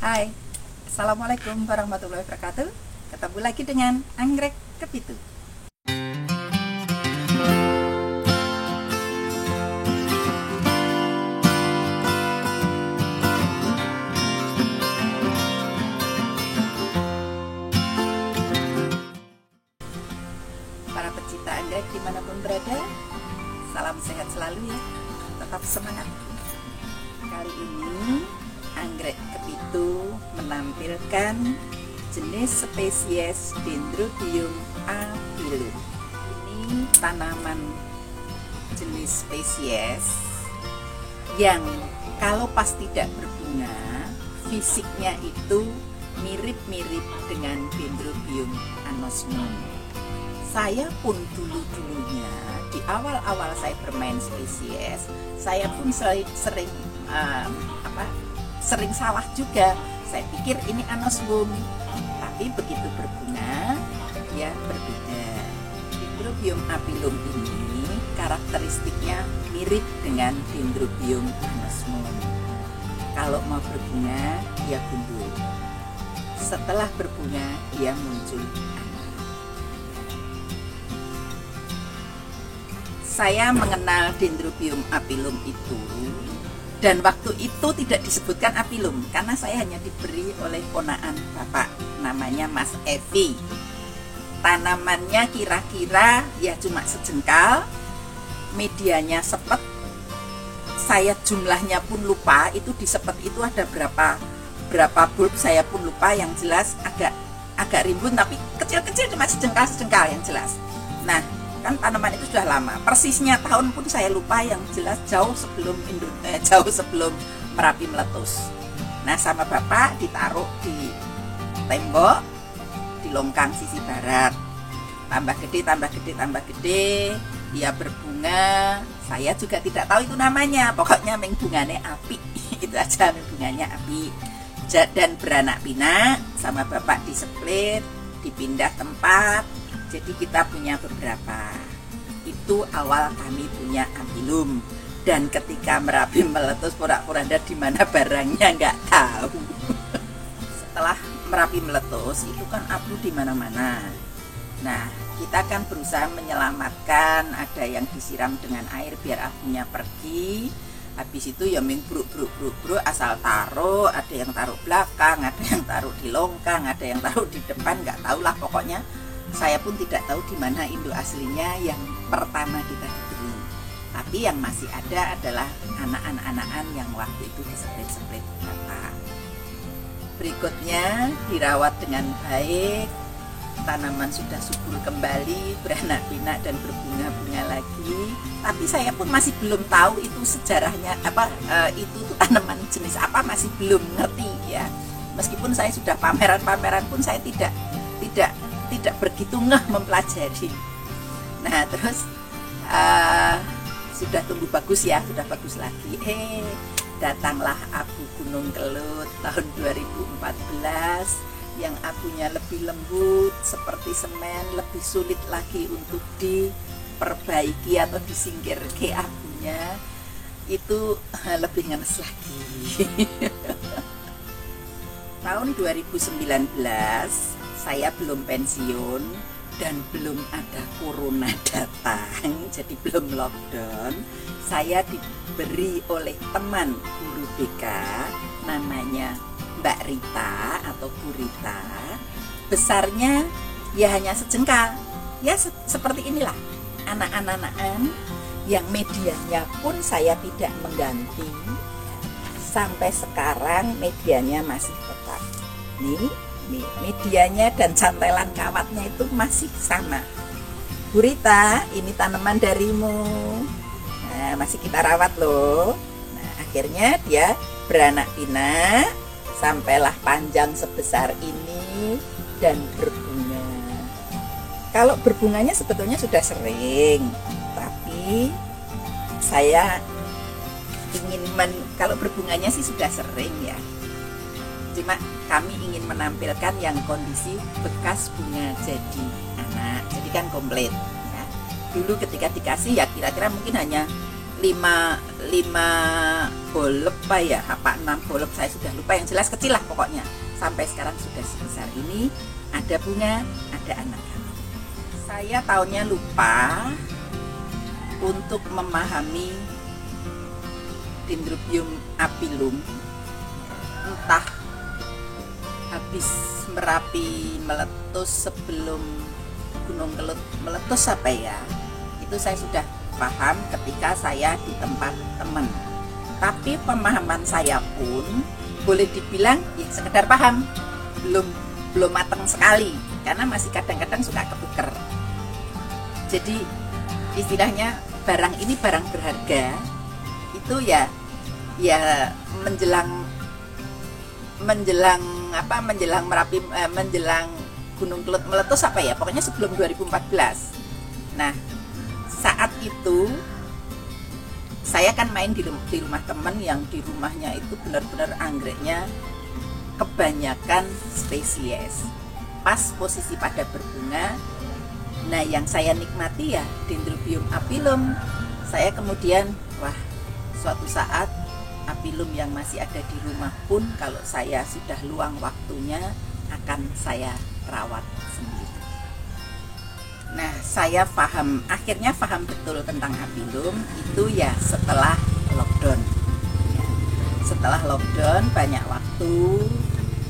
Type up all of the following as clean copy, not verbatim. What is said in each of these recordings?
Hai, Assalamualaikum warahmatullahi wabarakatuh. Ketemu lagi dengan Anggrek Kepitu. Para pecinta anggrek dimanapun berada, salam sehat selalu ya. Tetap semangat. Kali ini Anggrek Kepitu menampilkan jenis spesies Dendrobium aphyllum. Ini tanaman jenis spesies yang kalau pas tidak berbunga, fisiknya itu mirip-mirip dengan Dendrobium anosmum. Saya pun dulu-dulunya di awal-awal saya bermain spesies, saya pun sering salah juga. Saya pikir ini anosmum, tapi begitu berbunga ya berbeda. Dendrobium aphyllum ini karakteristiknya mirip dengan Dendrobium anosmum. Kalau mau berbunga dia gundul, setelah berbunga dia muncul. Saya mengenal Dendrobium aphyllum itu, dan waktu itu tidak disebutkan aphyllum karena saya hanya diberi oleh ponakan bapak, namanya Mas Evi. Tanamannya kira-kira ya cuma sejengkal, medianya sepet. Saya jumlahnya pun lupa, itu di sepet itu ada berapa bulb saya pun lupa, yang jelas agak rimbun tapi kecil-kecil, cuma sejengkal yang jelas. Nah, kan tanaman itu sudah lama, persisnya tahun pun saya lupa, yang jelas jauh sebelum Merapi meletus. Nah, sama bapak ditaruh di tembok di longkang sisi barat, tambah gede, dia berbunga. Saya juga tidak tahu itu namanya, pokoknya bunganya api itu aja, bunganya api, dan beranak pinak. Sama bapak displit, dipindah tempat. Jadi kita punya beberapa. Itu awal kami punya aphyllum. Dan ketika Merapi meletus, porak-poranda di mana barangnya nggak tahu. Setelah Merapi meletus, itu kan abu di mana-mana. Nah, kita kan berusaha menyelamatkan. Ada yang disiram dengan air biar abunya pergi. Habis itu ya bruk asal taruh. Ada yang taruh belakang, ada yang taruh di longkang, ada yang taruh di depan, nggak tahu lah pokoknya. Saya pun tidak tahu di mana induk aslinya yang pertama kita diberi. Tapi yang masih ada adalah anak-anak yang waktu itu diseplit-seplit bapak. Berikutnya dirawat dengan baik, tanaman sudah subur kembali, beranak pinak dan berbunga-bunga lagi. Tapi saya pun masih belum tahu itu sejarahnya apa, itu tanaman jenis apa, masih belum ngerti ya. Meskipun saya sudah pameran pun saya tidak begitu ngeh mempelajari. Nah, terus sudah tumbuh bagus ya, sudah bagus lagi. Datanglah abu Gunung Kelut tahun 2014 yang abunya lebih lembut seperti semen, lebih sulit lagi untuk diperbaiki atau disingkir ke abunya. Itu lebih ngenes lagi. Tahun 2019 saya belum pensiun dan belum ada corona datang, jadi belum lockdown. Saya diberi oleh teman guru BK namanya Mbak Rita atau Bu Rita. Besarnya ya hanya sejengkal, ya seperti inilah, anak-anakan yang medianya pun saya tidak mengganti. Sampai sekarang medianya masih tetap. Nih medianya dan cantelan kawatnya itu masih sama. Bu Rita, ini tanaman darimu. Nah, masih kita rawat loh. Nah, akhirnya dia beranak pinak, sampailah panjang sebesar ini dan berbunga. Kalau berbunganya sebetulnya sudah sering, tapi saya ingin kalau berbunganya sih sudah sering ya. Cuma kami ingin menampilkan yang kondisi bekas bunga jadi anak, jadi kan komplit ya. Dulu ketika dikasih ya kira-kira mungkin hanya 5 bolep apa 6 bolep, saya sudah lupa, yang jelas kecil lah pokoknya. Sampai sekarang sudah sebesar ini, ada bunga, ada anak kami. Saya tahunnya lupa. Untuk memahami Dendrobium apilum, entah habis Merapi meletus sebelum Gunung Kelut meletus apa ya, itu saya sudah paham ketika saya di tempat teman. Tapi pemahaman saya pun boleh dibilang ya sekedar paham, belum matang sekali, karena masih kadang-kadang suka ketuker. Jadi istilahnya barang ini barang berharga itu ya menjelang Merapi, menjelang Gunung Kelut meletus apa ya, pokoknya sebelum 2014. Nah, saat itu saya kan main di rumah teman yang di rumahnya itu benar-benar anggreknya kebanyakan spesies. Pas posisi pada berbunga. Nah, yang saya nikmati ya Dendrobium apilum. Saya kemudian, wah, suatu saat apilum yang masih ada di rumah pun kalau saya sudah luang waktunya akan saya rawat sendiri. Nah, saya akhirnya paham betul tentang apilum itu ya setelah lockdown. Setelah lockdown banyak waktu,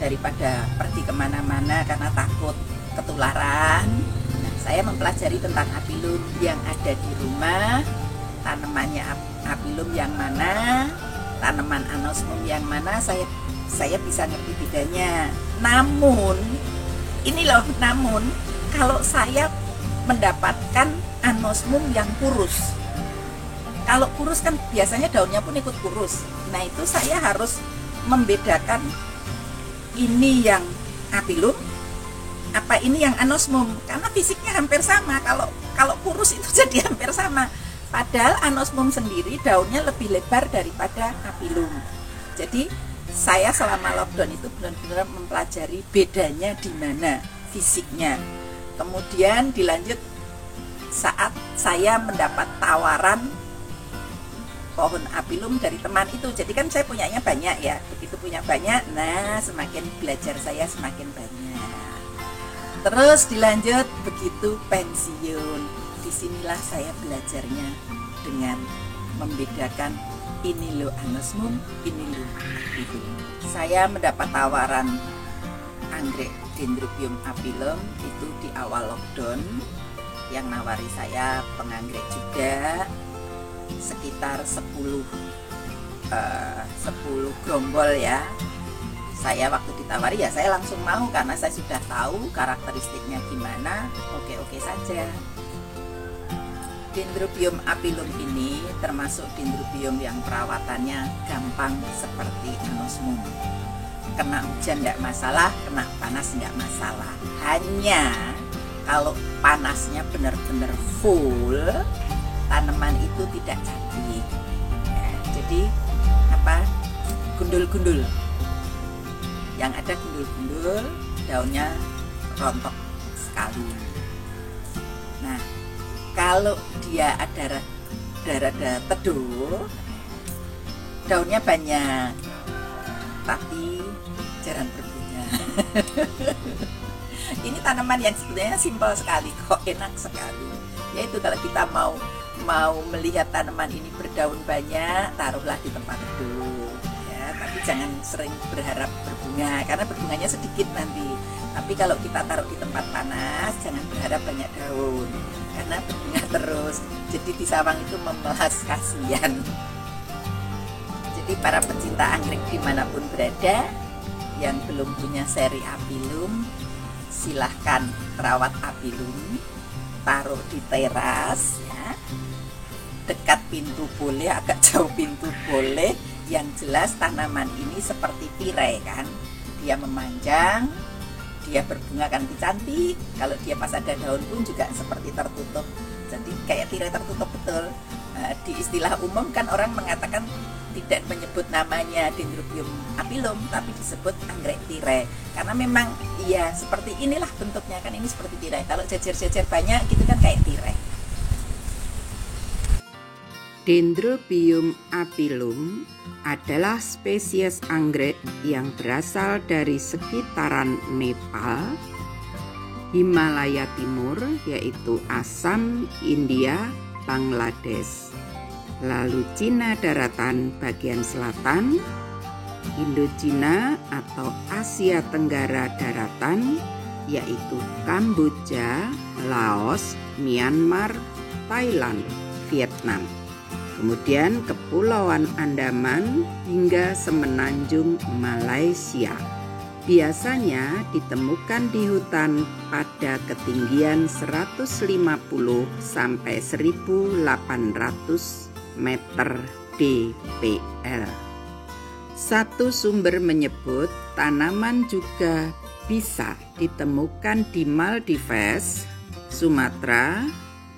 daripada pergi kemana-mana karena takut ketularan. Saya mempelajari tentang apilum yang ada di rumah, tanamannya apilum yang mana, tanaman anosmum yang mana, saya bisa ngerti bedanya. Namun kalau saya mendapatkan anosmum yang kurus, kalau kurus kan biasanya daunnya pun ikut kurus. Nah, itu saya harus membedakan ini yang apilum, apa ini yang anosmum, karena fisiknya hampir sama. Kalau kurus itu jadi hampir sama, padahal anosmum sendiri daunnya lebih lebar daripada apilum. Jadi saya selama lockdown itu benar-benar mempelajari bedanya di mana fisiknya. Kemudian dilanjut saat saya mendapat tawaran pohon apilum dari teman itu. Jadi kan saya punyanya banyak ya, begitu punya banyak, nah semakin belajar saya semakin banyak. Terus dilanjut begitu pensiun, disinilah saya belajarnya dengan membedakan ini lo anosmum, ini lo apilum. Saya mendapat tawaran anggrek Dendrobium apilum itu di awal lockdown. Yang nawari saya penganggrek juga, sekitar 10 gerombol ya. Saya waktu ditawari ya saya langsung mau karena saya sudah tahu karakteristiknya gimana, oke-oke saja. Dendrobium apilum ini termasuk dendrobium yang perawatannya gampang seperti anosmum. Kena hujan tidak masalah, kena panas tidak masalah. Hanya kalau panasnya benar-benar full, tanaman itu tidak jadi. Jadi gundul-gundul. Yang ada gundul-gundul, daunnya rontok sekali. Nah, kalau dia ada rada teduh, daunnya banyak, tapi jarang berbunga. Ini tanaman yang sebenarnya simpel sekali, kok enak sekali. Yaitu kalau kita mau melihat tanaman ini berdaun banyak, taruhlah di tempat teduh. Tapi jangan sering berharap berbunga, karena berbunganya sedikit nanti. Tapi kalau kita taruh di tempat panas, jangan berharap banyak daun, karena berbunga terus. Jadi di sawang itu memelas, kasihan. Jadi para pecinta anggrek dimanapun berada, yang belum punya seri apilum, silahkan rawat apilum, taruh di teras ya. Dekat pintu boleh, agak jauh pintu boleh. Yang jelas tanaman ini seperti tirai kan, dia memanjang, dia berbunga kan cantik. Kalau dia pas ada daun pun juga seperti tertutup, jadi kayak tirai tertutup betul. Di istilah umum kan orang mengatakan tidak menyebut namanya Dendrobium apilum, tapi disebut anggrek tirai, karena memang ya seperti inilah bentuknya kan, ini seperti tirai. Kalau jejer-jejer banyak gitu kan kayak tirai. Dendrobium apilum adalah spesies anggrek yang berasal dari sekitaran Nepal, Himalaya Timur yaitu Assam, India, Bangladesh, lalu Cina daratan bagian selatan, Indochina atau Asia Tenggara daratan yaitu Kamboja, Laos, Myanmar, Thailand, Vietnam. Kemudian Kepulauan Andaman hingga semenanjung Malaysia. Biasanya ditemukan di hutan pada ketinggian 150 sampai 1800 meter dpl. Satu sumber menyebut tanaman juga bisa ditemukan di Maldives, Sumatera,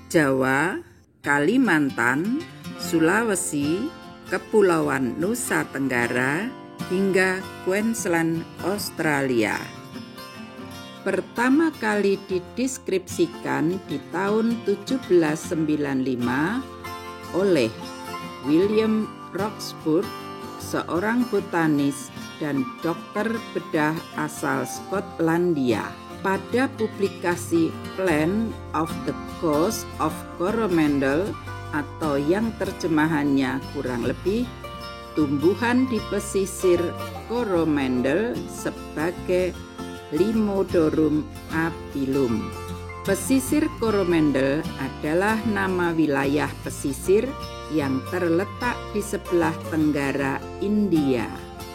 Jawa, Kalimantan, Sulawesi, Kepulauan Nusa Tenggara, hingga Queensland, Australia. Pertama kali dideskripsikan di tahun 1795 oleh William Roxburgh, seorang botanis dan dokter bedah asal Skotlandia. Pada publikasi Plan of the Coast of Coromandel atau yang terjemahannya kurang lebih tumbuhan di pesisir Coromandel sebagai Limnodorum apilum. Pesisir Coromandel adalah nama wilayah pesisir yang terletak di sebelah tenggara India,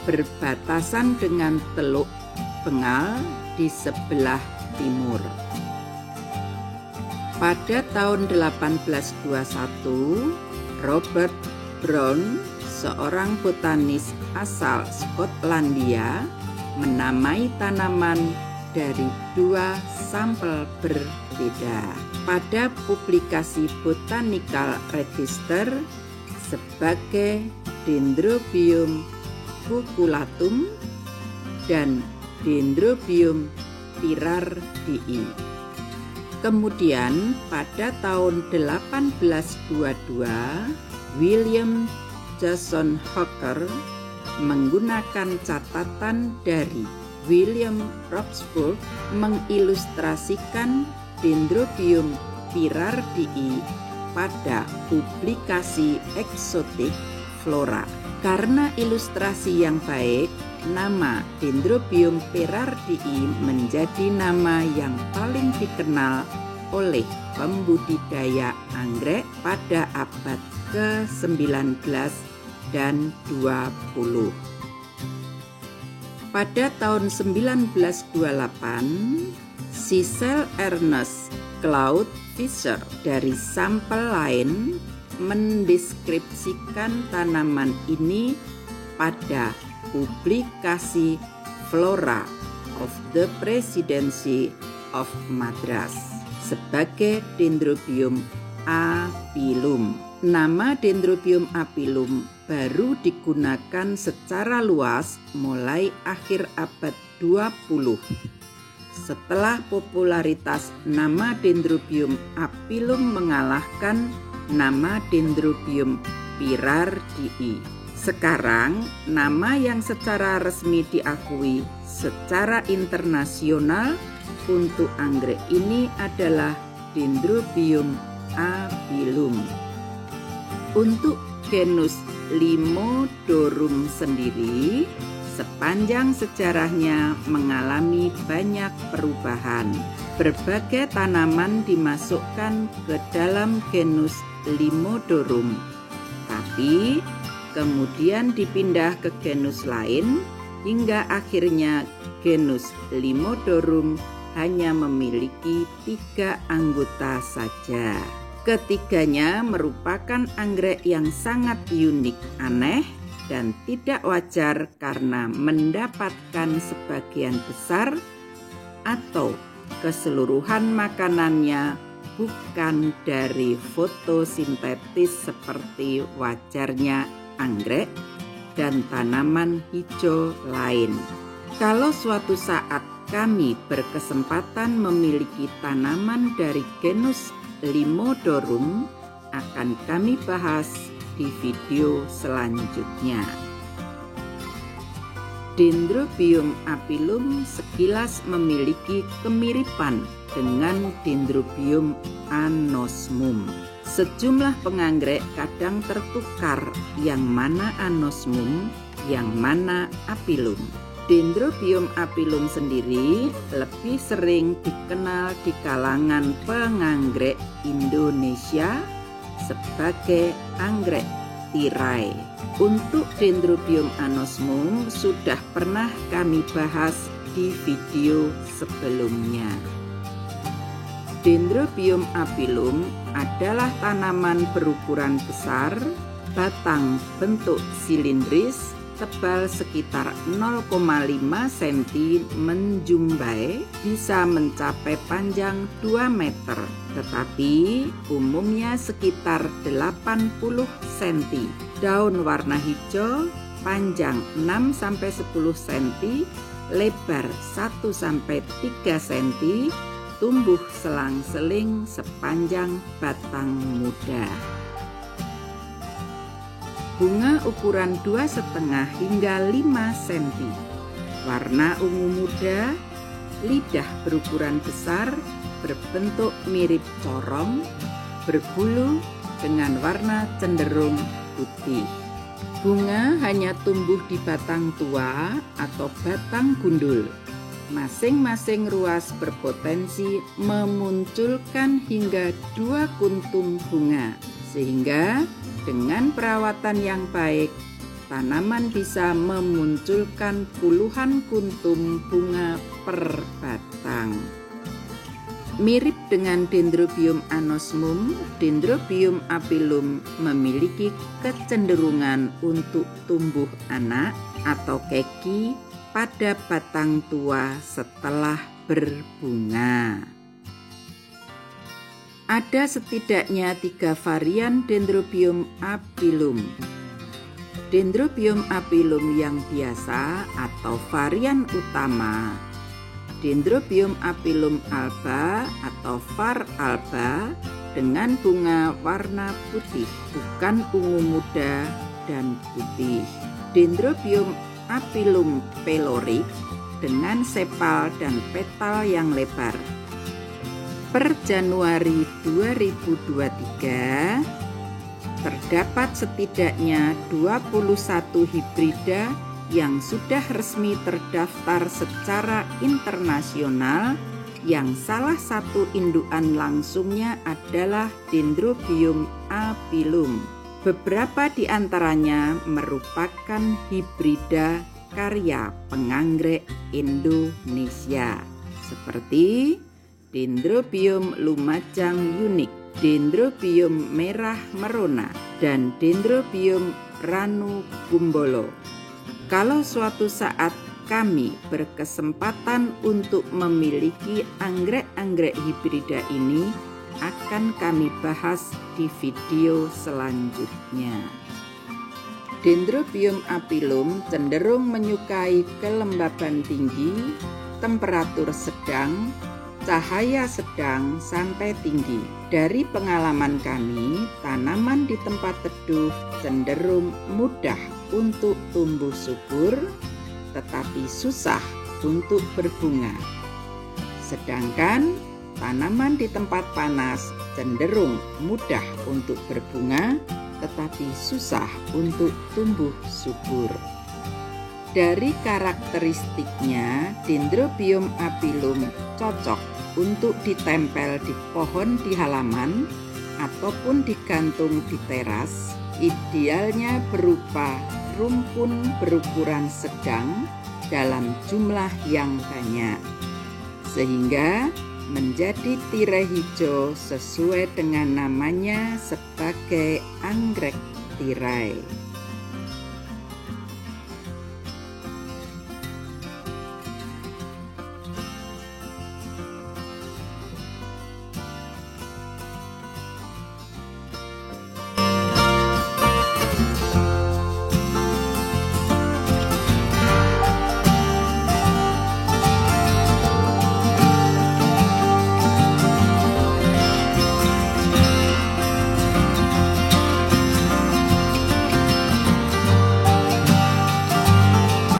berbatasan dengan Teluk Bengal di sebelah timur. Pada tahun 1821, Robert Brown, seorang botanis asal Skotlandia, menamai tanaman dari dua sampel berbeda. Pada publikasi Botanical Register sebagai Dendrobium cucullatum dan Dendrobium pirardii. Kemudian pada tahun 1822, William Jason Hooker menggunakan catatan dari William Roxburgh mengilustrasikan Dendrobium pirardii pada publikasi Exotic Flora. Karena ilustrasi yang baik, nama Dendrobium pirardii menjadi nama yang paling dikenal oleh pembudidaya anggrek pada abad ke-19 dan 20. Pada tahun 1928, Cecil Ernest Claude Fisher dari sampel lain mendeskripsikan tanaman ini pada publikasi Flora of the Presidency of Madras sebagai Dendrobium apilum. Nama Dendrobium apilum baru digunakan secara luas mulai akhir abad 20. Setelah popularitas nama Dendrobium apilum mengalahkan nama Dendrobium pirardii. Sekarang, nama yang secara resmi diakui secara internasional untuk anggrek ini adalah Dendrobium apilum. Untuk genus Limnodorum sendiri, sepanjang sejarahnya mengalami banyak perubahan. Berbagai tanaman dimasukkan ke dalam genus Limnodorum, tapi kemudian dipindah ke genus lain hingga akhirnya genus Limnodorum hanya memiliki 3 anggota saja. Ketiganya merupakan anggrek yang sangat unik, aneh, dan tidak wajar karena mendapatkan sebagian besar atau keseluruhan makanannya bukan dari fotosintetis seperti wajarnya anggrek dan tanaman hijau lain. Kalau suatu saat kami berkesempatan memiliki tanaman dari genus Limnodorum, akan kami bahas di video selanjutnya. Dendrobium apilum sekilas memiliki kemiripan dengan Dendrobium anosmum. Sejumlah penganggrek kadang tertukar yang mana anosmum, yang mana apilum. Dendrobium apilum sendiri lebih sering dikenal di kalangan penganggrek Indonesia sebagai anggrek tirai. Untuk Dendrobium anosmum sudah pernah kami bahas di video sebelumnya. Dendrobium apilum adalah tanaman berukuran besar, batang bentuk silindris, tebal sekitar 0,5 cm menjumbai, bisa mencapai panjang 2 meter, tetapi umumnya sekitar 80 cm. Daun warna hijau, panjang 6-10 cm, lebar 1-3 cm, tumbuh selang-seling sepanjang batang muda. Bunga ukuran 2,5 hingga 5 cm. Warna ungu muda, lidah berukuran besar, berbentuk mirip corong, berbulu dengan warna cenderung putih. Bunga hanya tumbuh di batang tua atau batang gundul. Masing-masing ruas berpotensi memunculkan hingga 2 kuntum bunga, sehingga dengan perawatan yang baik, tanaman bisa memunculkan puluhan kuntum bunga per batang. Mirip dengan Dendrobium anosmum, Dendrobium apilum memiliki kecenderungan untuk tumbuh anak atau keki pada batang tua setelah berbunga. Ada setidaknya 3 varian Dendrobium apilum. Dendrobium apilum yang biasa atau varian utama, Dendrobium apilum alba atau var alba dengan bunga warna putih, bukan ungu muda dan putih. Dendrobium apilum pelorik dengan sepal dan petal yang lebar. Per Januari 2023 terdapat setidaknya 21 hibrida yang sudah resmi terdaftar secara internasional, yang salah satu indukan langsungnya adalah Dendrobium apilum. Beberapa di antaranya merupakan hibrida karya penganggrek Indonesia seperti Dendrobium lumajang unik, Dendrobium merah merona, dan Dendrobium ranukumbolo. Kalau suatu saat kami berkesempatan untuk memiliki anggrek-anggrek hibrida ini, akan kami bahas di video selanjutnya. Dendrobium apilum cenderung menyukai kelembaban tinggi, temperatur sedang, cahaya sedang sampai tinggi. Dari pengalaman kami, tanaman di tempat teduh cenderung mudah untuk tumbuh subur, tetapi susah untuk berbunga. Sedangkan tanaman di tempat panas cenderung mudah untuk berbunga, tetapi susah untuk tumbuh subur. Dari karakteristiknya, Dendrobium apilum cocok untuk ditempel di pohon di halaman ataupun digantung di teras, idealnya berupa rumpun berukuran sedang dalam jumlah yang banyak, sehingga menjadi tirai hijau sesuai dengan namanya sebagai anggrek tirai.